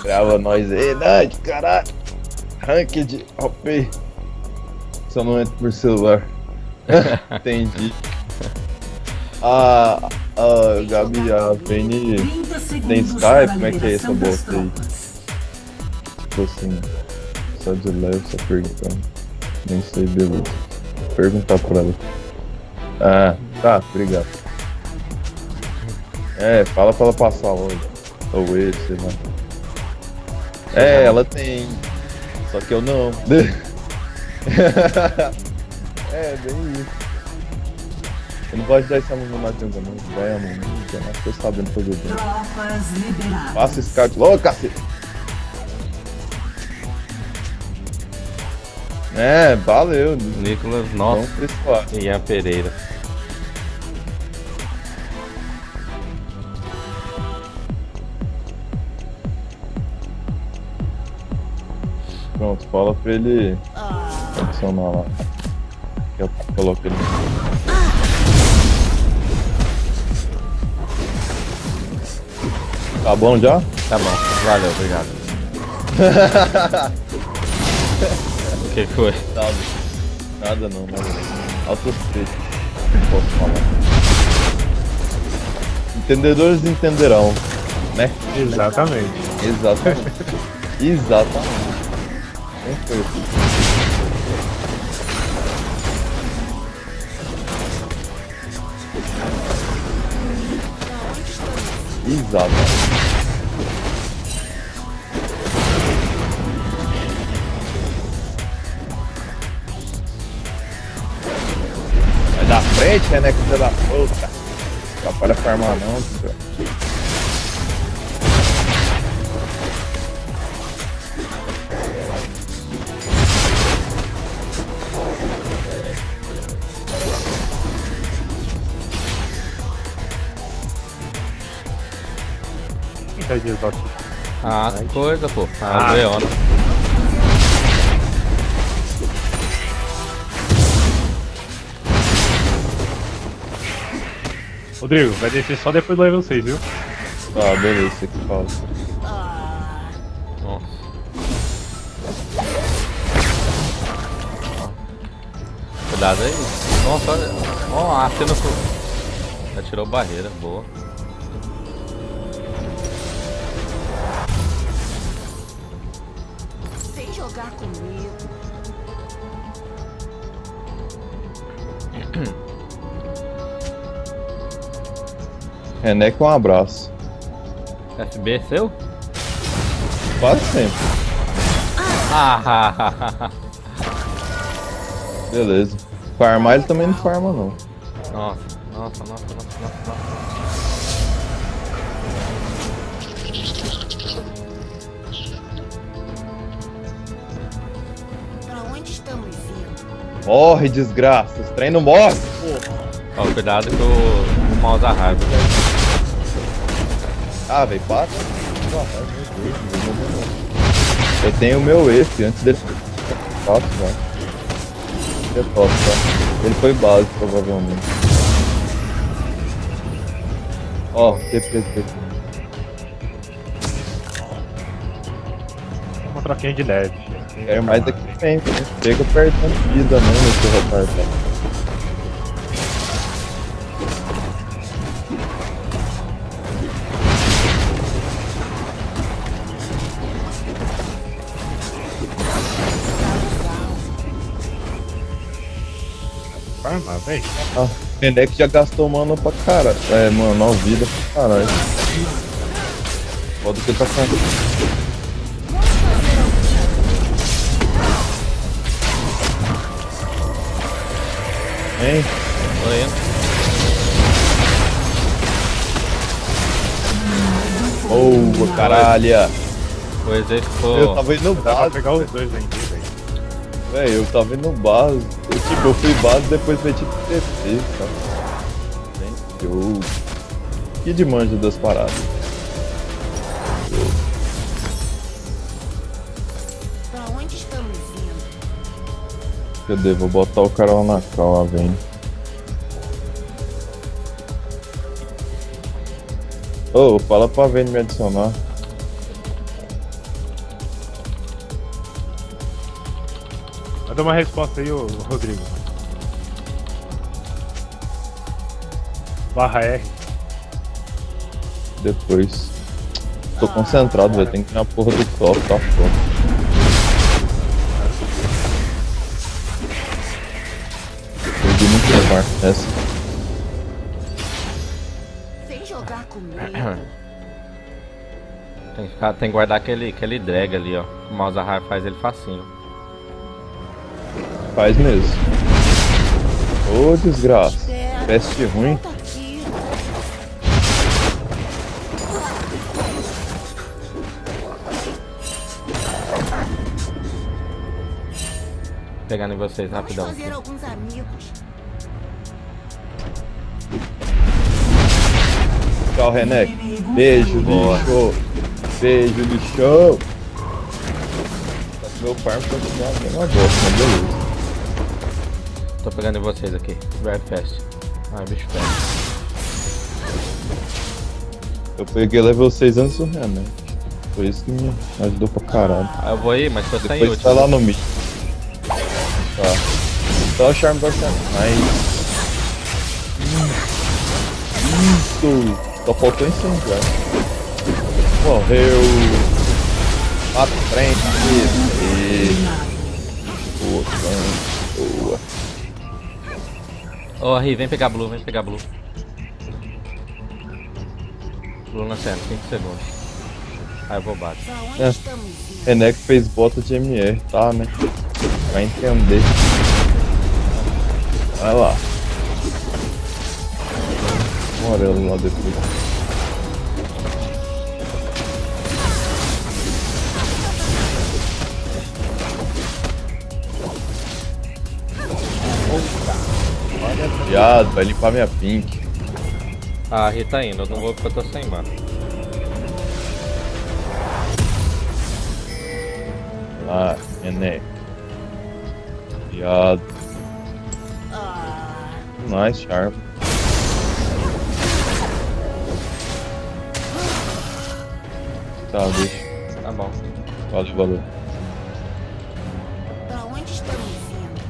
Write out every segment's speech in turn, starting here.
Grava nós aí, Dade, caralho. Ranked, OP. Só não entra por celular. Entendi. A Gabi, a Vini tem Skype? Como é que é essa bosta aí? Tipo assim, só de leve, só perguntando. Nem sei, beleza. Vou perguntar pra ela. Ah, tá, obrigado. É, fala pra ela passar hoje. Ou ele, sei lá. É, ela tem. Só que eu não. É, bem isso. Eu não gosto de dar essa mão na tenda não, velho, mano. Já não tô sabendo fazer bem. Passa esse cara. Ô, cacete! É, valeu. Nicolas, nossa. E Ian Pereira. Pronto, fala pra ele adicionar lá. Eu coloco ele. Tá bom já? Tá bom, valeu, obrigado. O que foi? Nada não. Autospeito. Não posso falar. Entendedores entenderão, né? Exatamente. Exatamente. Nem foi assim. Exatamente. Vai da frente, né, filha da puta. Não pode farmar não, senhor. Ah, que coisa, pô. Ah, Leona. Rodrigo, vai descer só depois do level 6, viu? Ah, beleza, você que fala. Nossa. Cuidado aí. Nossa, olha. Ó, a cena foi. Já tirou barreira, boa. Vem jogar comigo. Renek, um abraço. FB é seu? Quase sempre. Beleza. Farmar ele também não farma não. Nossa. Pra onde estamos indo? Morre, desgraça. Esse trem não morre, porra. Ó, cuidado que o mouse arrasa. Ah, velho, para. Eu tenho o meu F antes dele. Fácil, velho. É top, tá? Ele foi base, provavelmente. Ó, TP. Uma troquinha de leve. Quero mais aqui sempre, né? Chega apertando vida mesmo esse retardado. Farma, velho. Ah, o Fennec já gastou mana pra caralho. É, mano, ó, vida pra caralho. Pode que tá fazendo. Hein? Tô indo. Oh, caralho. O exército. Eu tava indo no Dá pra base. pegar os dois ainda, velho. Véi, eu tava indo no base. Eu fui base depois meti pro TP, cara. Jogo. Que de manja das paradas. Pra onde estamos indo? Cadê? Vou botar o cara lá na cal, lá vem. Ô, fala pra Vênia me adicionar. Manda uma resposta aí, ô Rodrigo. Barra R. Depois. Tô concentrado, velho. Tem que ir na porra do top, tá foda. Perdi muito mar nessa. Vem jogar comigo. Tem que guardar aquele drag ali, ó. O Malzahar faz ele facinho. Faz mesmo. Ô desgraça. Espera. Peste ruim. Volta aqui. Pegando em vocês Vamos rapidão. fazer alguns amigos. Tchau, Renek. Beijo, bicho. Beijo, bicho. Só que meu farm continua a mesma bosta, mas beleza. Tô pegando em vocês aqui. Very fast. Ah, bicho fast. Eu peguei level 6 antes do Renek. Foi isso que me ajudou pra caralho. Ah, eu vou ir, mas tô sem Depois ult. tá lá no mid. Tá. Então o Charme vai ser mais. Isso! Só faltou incendiar. Morreu! Mata frente! Boa! Ô, Ri, vem pegar Blue, vem pegar Blue. Blue na cena, 5 segundos. Aí eu vou bater. Pra onde É. estamos indo? Renek fez bota de MR, tá, né? Vai entender. Vai lá. Bora lá depois. Viado, vai limpar minha pink. Ah, a Ri tá indo, eu não vou porque eu tô sem mana. Lá, Renek. Viado. Ah, Nice, Charm. Tá, deixa. Tá bom. Valeu, valeu. pra onde estamos indo?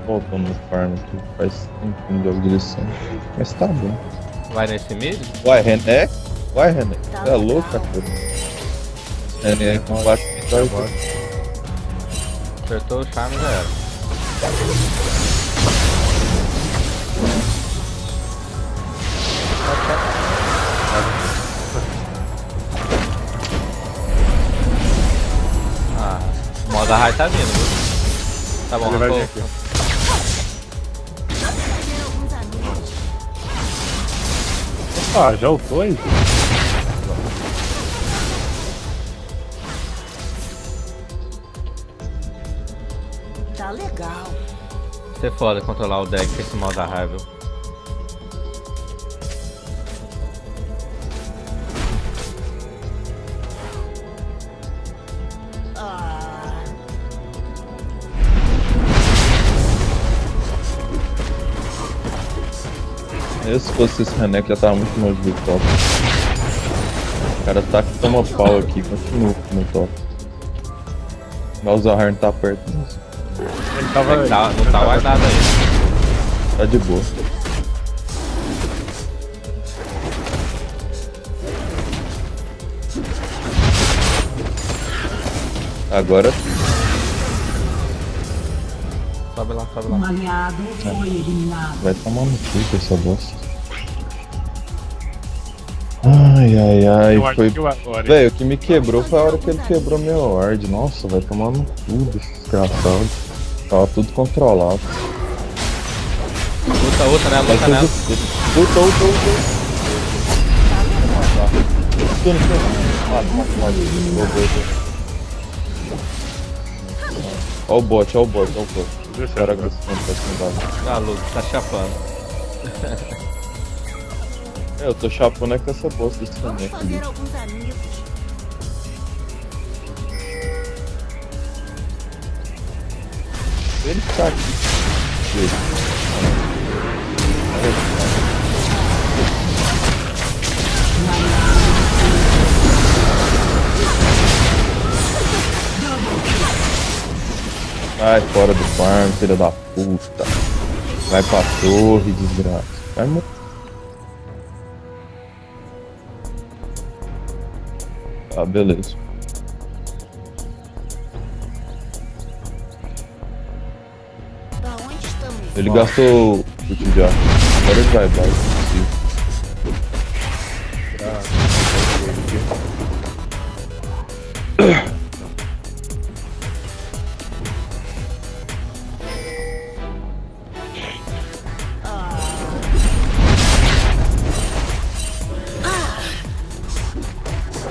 Voltando no farm aqui. Faz tempo de direção. Mas tá bom. Vai nesse mid? Uai, Renek? Uai, Renek. Tá Você é legal. louca, cara? Renek combate vitória agora. Acertou o charme, já era. Ah, o Malzahar tá vindo, viu? Tá bom, Ele vai vir Rafa. aqui. Vamos fazer alguns amigos. Ah, já ultou aí? Tá legal. Você é foda controlar o deck com esse Malzahar, viu? Ah, Eu, se fosse esse Renek, já tava muito longe do top. O cara tá que toma pau aqui, continua no top. Malzahar não tá perto disso. Ele tava. Não tá guardado aí. Tá de boa. Agora Sobe lá, sobe lá. Um aliado foi eliminado. vai tomar no cu com essa bosta. Ai, ai, ai, Eu acho foi. que o agora. Velho, o que me quebrou foi a hora que ele quebrou meu ward. Nossa, vai tomar no cu desse desgraçado. Tava tudo controlado. Luta, né? Luta nela. Luta. Ó o bot. Cara, agressivo pra cima. Ah, Luta, tá chapando. Eu tô chapando é com essa bosta desse vamos Renek. fazer alguns amigos. Ele tá aqui. Sai fora do farm, filha da puta. Vai pra torre, desgraça. Vai morrer. Tá, beleza. Da onde estamos? Ele gastou o ult já. Agora ele vai, possível.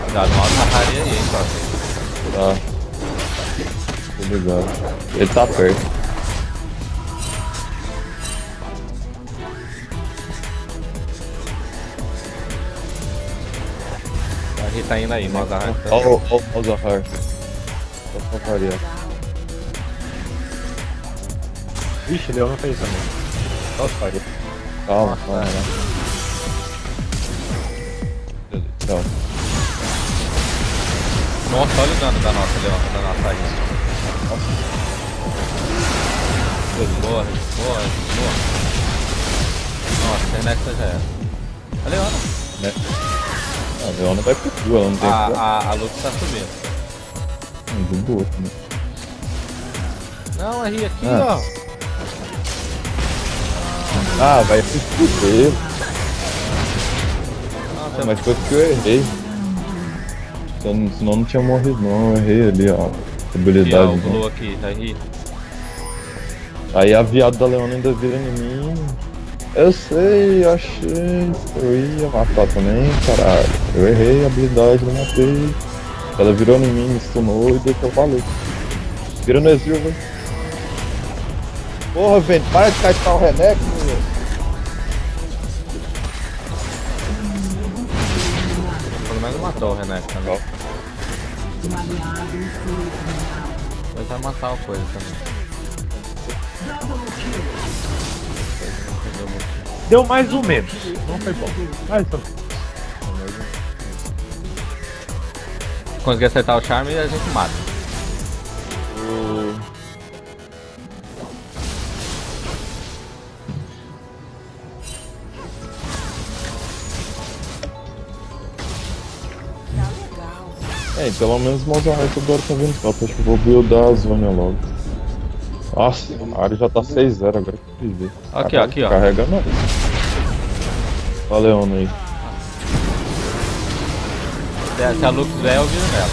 Cuidado, mal na área aí, hein, cara. Tá. Tô ligado. Ele tá perto. A gente tá indo aí, mal da área. Ó o Zahar. Só pra variar. Vixe, Leão não fez também. Só faria. Calma, calma. Beleza, tchau. Nossa, olha o dano da nossa, Leão, da nossa aí. Boa, boa, boa. Nossa, a Renexa já era. A Leona. Né? A Leona vai pro cu, ela não tem que A Lux tá subindo. de boa, né? Não, aí, aqui, Ah. ó. Ah, vai se fuder. Nossa, Mas foi porque eu errei. Senão não tinha morrido não, eu errei ali, ó. aqui, ó, Habilidade. o Né? Blue aqui, tá aí. Aí a viado da Leona ainda vira em mim. Eu sei, achei. Eu ia matar também, caralho. Eu errei a habilidade, não matei. Ela virou em mim, me stunou e deu que eu falei. Vira no exílio, velho. Porra, velho, para de cascar o Renex, meu. Pelo menos matou o Renex também. Um aliado foi eliminado. Mas vai matar o coisa também. Double kill. Deu mais ou menos. Não foi bom. Mais ou menos. Conseguir acertar o charme e a gente mata. Tá legal. É, pelo menos o Mozart agora tá vindo top. Acho que eu vou buildar a zona logo. Nossa, a área já tá 6-0 agora que eu ver. Aqui, ó, aqui, ó. Carrega não. Olha a Leona aí. Se a Lux vier, eu viro nela.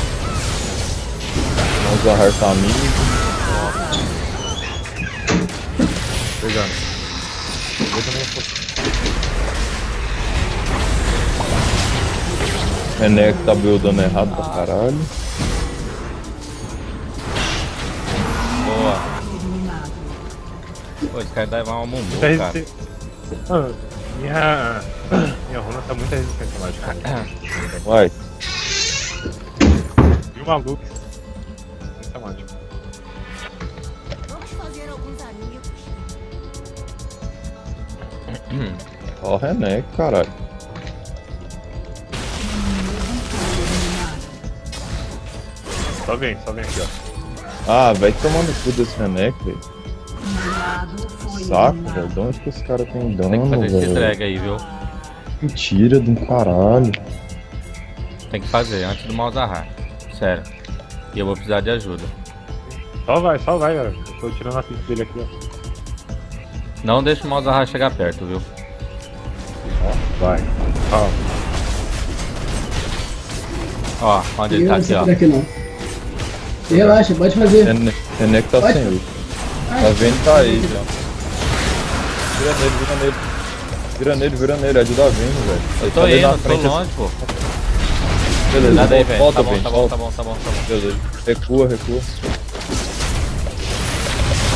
Mozart tá a mim. Pegando. Renek tá buildando errado pra caralho. Boa. Pô, esse cara deve uma mumbu, Tá cara. Ah, minha runa tá muito resistente mágica. Vai. E uma Lux. Resistência mágica. Vamos fazer alguns amigos. Ó o Renek, caralho. Só vem aqui, ó. Ah, vai tomar no cu desse Renek, velho. Um aliado foi Saco, eliminado. velho. De onde que esse cara tem Tem que dano, fazer esse velho? drag aí, viu? Mentira do caralho. Tem que fazer antes do Malzahar. Sério. E eu vou precisar de ajuda. Só vai, velho. Eu tô tirando a ficha dele aqui, ó. Não deixa o Malzahar chegar perto, viu? Vai. Calma. Ó, onde ele tá aqui, ó. Por aqui não. Relaxa, pode fazer. Renek tá Pode. sem ult. Tá vendo, tá aí, já. Vira nele, ajuda a Vayne, velho. Eu Ele tô tá ali na indo, tô frente, longe, pô. Beleza, Nada aí, velho. volta, Tá bom, Vayne, tá bom, volta. tá bom, tá bom, tá bom. Beleza. Recua.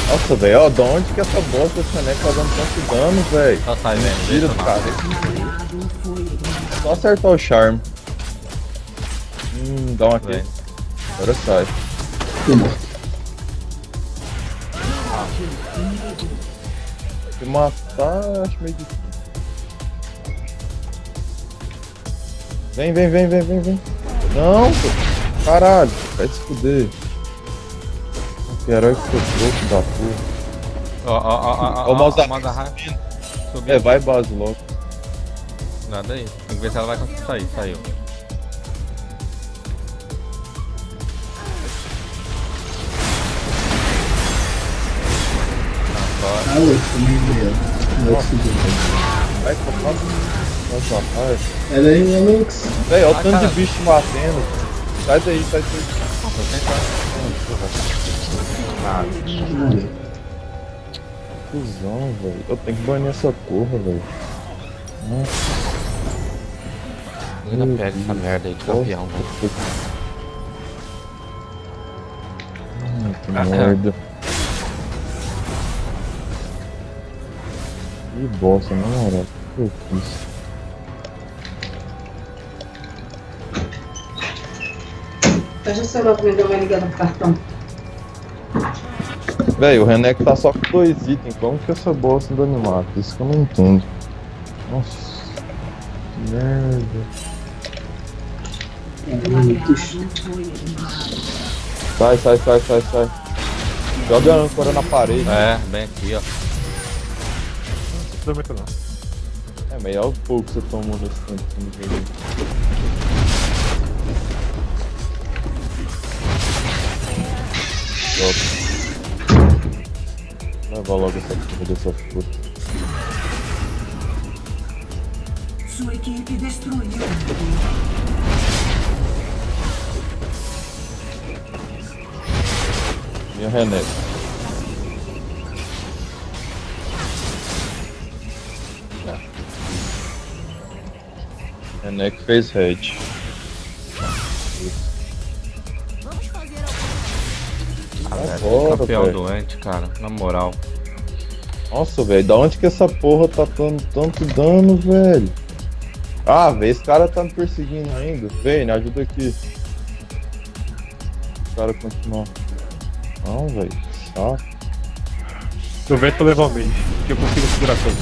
Nossa, velho, ó, de onde que essa bosta desse Renek tá dando tanto dano, velho? Só sai, velho. Tira Deixa do eu cara. Um aliado foi eliminado. Só acertar o charme. Dá uma aqui. Vem. Agora sai. Se matar, acho meio difícil. Vem. Não, pô. Caralho, vai se fuder. Que herói que você trouxe da porra. Ó, Ó, o mouse Malzahar. É, vai base logo. Nada aí. Tem que ver se ela vai conseguir sair. Saiu. Agora. Ah, 8 também veio. Não segundo. Vai comprar nossa parte. É daí, Lux. Véi, olha o Ah, tanto cara. de bicho batendo. Sai daí, sai daí. Nossa, eu tenho Morreu. Cusão, velho. Eu tenho que banir essa porra, velho. ainda pega essa merda aí de campeão, velho. Que merda. Que bosta, na moral. O que eu fiz? Fecha o celular pra me dar uma ligada pro cartão. Véi, o Renek tá só com 2 itens. Como que essa bosta anda animada? Isso que eu não entendo. Nossa. Que merda. Sai. Joga a âncora na parede. É, bem aqui, ó. Não muito não. É, mas olha o pouco que você tomou nesse tempo que você jogou. Leva logo essa porra dessa puta. Sua equipe destruiu. Minha Renek. Renek fez head. Vamos fazer algum Ah, velho, Bora, campeão velho. doente, cara. Na moral. Nossa, velho, da onde que essa porra tá dando tanto dano, velho? Ah, velho, esse cara tá me perseguindo ainda. Vem, me ajuda aqui. O cara continua. Não, velho, saco. Eu vejo levar o mid, que eu consigo segurar tudo.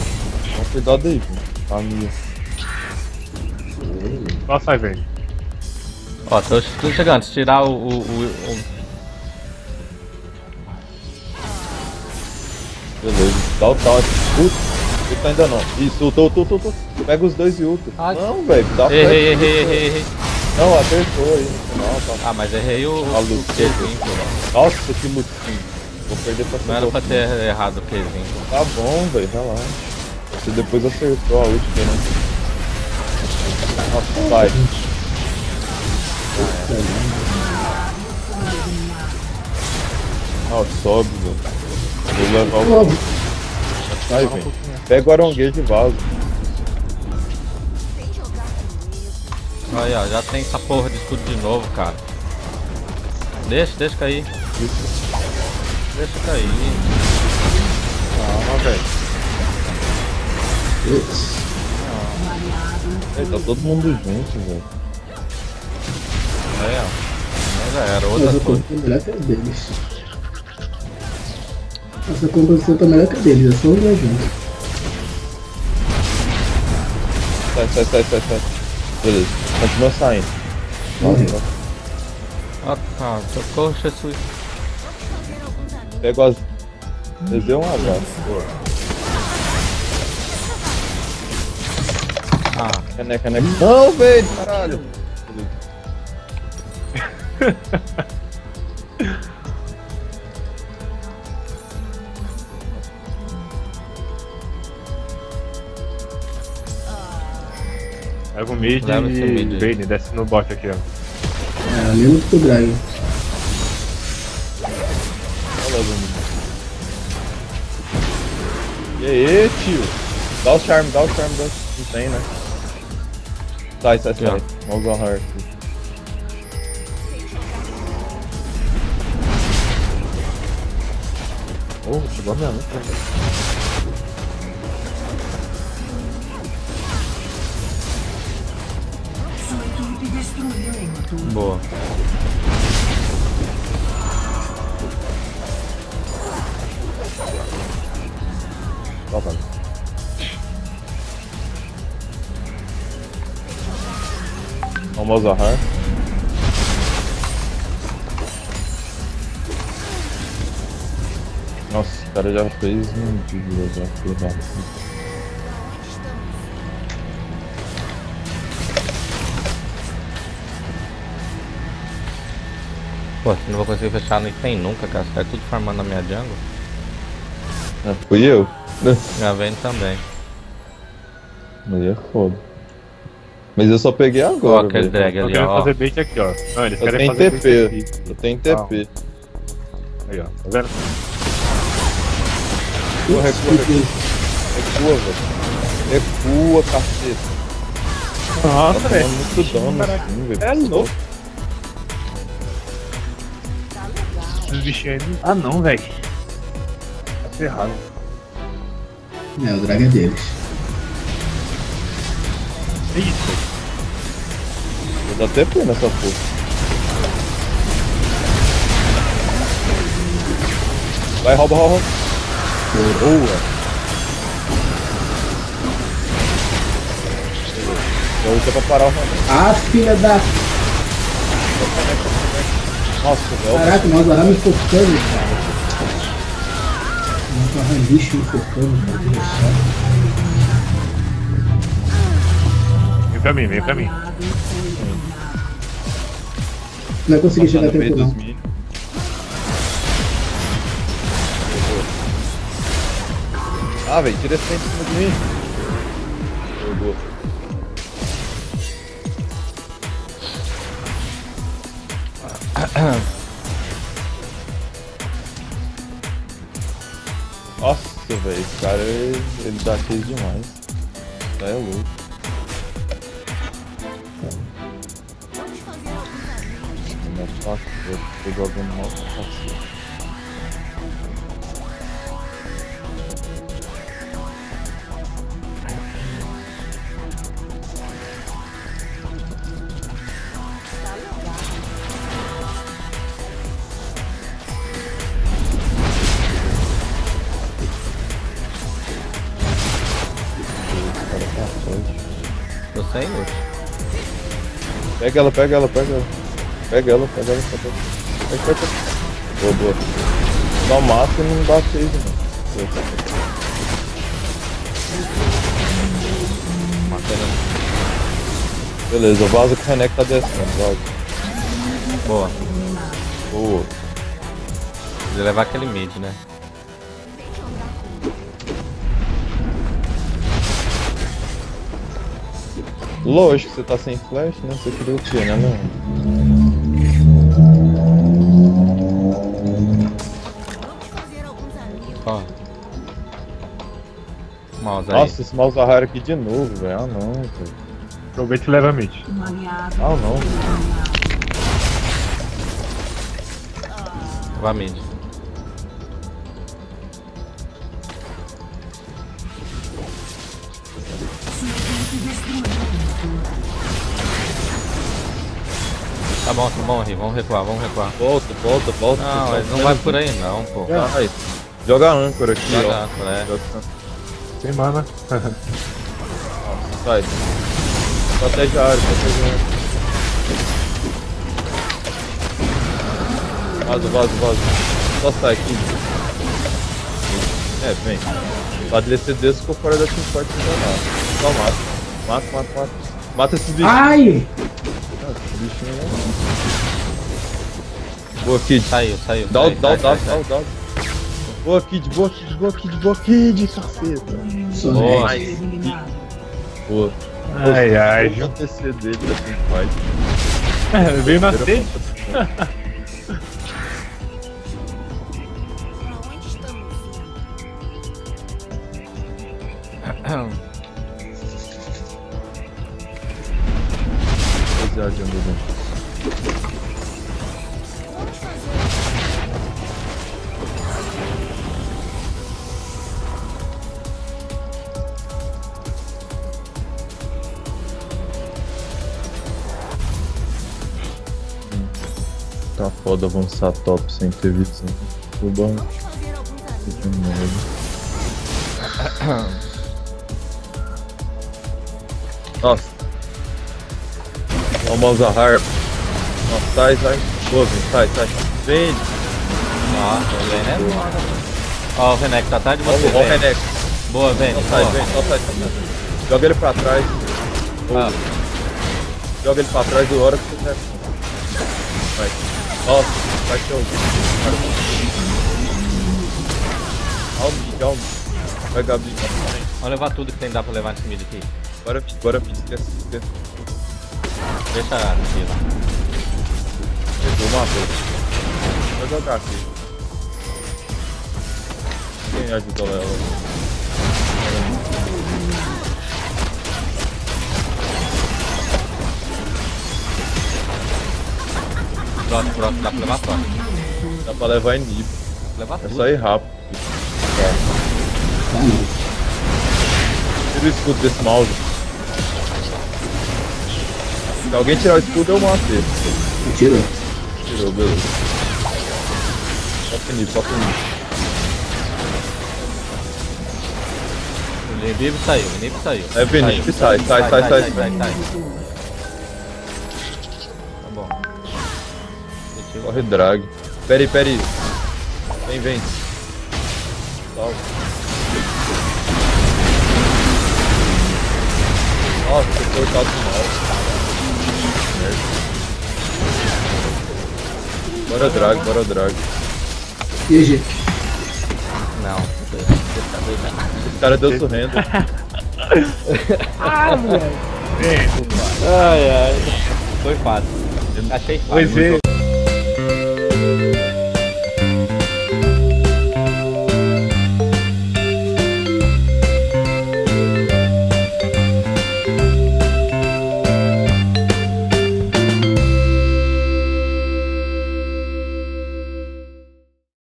Toma cuidado aí, velho. Tá minha. Só sai, velho. Ó, tô chegando. Se tirar o Beleza, dá o taunt. Ulta ainda não. Isso, ulta. Pega os dois e ulta. Ai. Não, velho, dá Errei. Não, acertou aí no final, tá. Ah, mas errei o A luta. Qzinho, pô. Nossa, que lutinho. Vou perder pra Não era pra essa ter errado o Qzinho. Tá bom, velho, relaxa. Você depois acertou a ult, né? Nossa, vai. Nossa, sobe, velho. Vou levar o... Vai, velho. Pega o aronguejo e vaza. sem jogar comigo. Aí, ó, já tem essa porra de escudo de novo, cara. Deixa cair. Deixa cair. Calma, velho. Ei, tá todo mundo junto, velho. É, ó. Mas já era, outra Nossa coisa. composição tá melhor que as deles. Nossa composição tá melhor que a deles, é só os dois juntos. Sai. Beleza, continua saindo. Morreu. Ah, tá. Socorro, Jesus. Fazer alguns amigos. Pego as... Eles deu um abraço. Ah, Caneca. Não, velho, caralho. Pega o mid Leva esse mid e aí. Vayne, desce no bot aqui, ó. É, ali no pro Dragon. Olha lá, e aí, tio? Dá o charme. Não tem, né? Sai. Vamos ao hard. Oh, chegou a minha mãe. Sua equipe destruiu uma torre. boa. Tá, vai. Vamos ao hard. Nossa, o cara já fez um vídeo já, foi rápido. Pô, não vou conseguir fechar no item nunca, cara. Você tá tudo farmando na minha jungle. Ah, fui eu? Já vem também. Aí é foda. Mas eu só peguei Ó, agora, aquele velho. drag Tô ali, querendo ó. fazer bait aqui, ó. Não, eles Eu querem tenho fazer bait TP, aqui. eu tenho TP. Aí, ó. Tá vendo? Recua, recua, recua, velho. Recua, caceta. Nossa, Tá velho. tomando muito dano assim, velho. É louco. Esses bichinhos aí. Ah, não, velho. Tá ferrado. É, o drag é deles. É isso. Vou dar TP nessa porra. Vai, rouba, rouba. Boa. Eu uso pra parar o Ramon. Ah, filha da. Nossa, velho. Caraca, nós lá me focando, cara. Nossa, lixo me focando, cara. Que chato. Vem pra mim, vem pra mim. Não vai conseguir Passar chegar a no meio tempo dos não. minions. Ah, velho, tira esse tempo em cima de mim. Jogou. Nossa, velho, esse cara ele dá case demais. Tá é louco. Vamos fazer alguns amigos. Não é fácil, eu tô jogando mal pra cacete. Esse cara tá forte. Tô sem ult. Pega ela, pega ela, pega ela. Pega ela, pega ela, pega ela. Pega, pega, pega. Boa, boa. Só mata e não dá phase, mano. Matando. Beleza, vaza que o Renek tá descendo, vaza. Boa. Boa. Precisa levar aquele mid, né? Lógico que você tá sem flash, né? Você queria o quê, né, não? Vamos fazer alguns amigos. Ó. Mouse aí. Nossa, esse Malzahar aqui de novo, velho. Ah, não, velho. Aproveita e leva mid. Ah, não. Vá mid. Tá bom, Ri. Vamos recuar, vamos recuar. Volta, volta, volta. Não, mas não vai por aí não, pô. Vai. Joga a âncora aqui, Joga ó. a âncora, é. Joga a âncora. Sem mana. Sai. Protege a área, protege a área. Vaza, vaza, vaza. Só sai aqui. É, vem. O ADC desse ficou fora da teamfight funcionar. Só mata. Mata, mata, mata. Mata esses bichos. Ai! Esse bichinho não. Boa, Kid. Saiu. Dá o sai, sai, sai. dá. Boa, Kid, boa, Kid, boa, Kid, boa, Kid, caceta. Só Boa. Boa. Ai, ai, Vou acontecer dele da teamfight. veio na sede. Pra onde estamos? Rapaziada, meu Deus. Vamos fazer Tá foda avançar top sem ter visão. O bom Vamos fazer alguns amigos. de merda. Nossa. Olha o Malzahar. Nossa, sai. Boa, vem, sai. Vem. Nossa, o Lane é foda. Ó, o Renex tá atrás de você, Ó o Vene. Renex. Boa, Vene. Só sai, Boa. vem, só sai. Joga ele pra trás. Ah, Joga ele pra trás do hora que você quiser. Vai. Nossa, vai ter o. Calma. Vai, Gabi. vamos levar tudo que tem dá pra levar nesse mid aqui. Bora, esquece. Deixa aqui lá. Pegou uma vez. Vai jogar aqui. Quem ajudou ela? Próximo, dá pra levar próximo. Dá pra levar em nível. Levar É tudo. só ir rápido. Tá não. Tira o escudo desse mouse. Se alguém tirar o escudo, eu mato ele. Tirou. Tirou, beleza. Só finir. O inimigo saiu. É Venip, sai. Tá bom. Corre drag. Pera aí. Vem. Salve. Nossa, tô cortado no mouse. Bora drag. GG. Não. Esse cara deu surrendo. Ah, moleque. Ai. Foi fácil. Achei fácil. Pois é.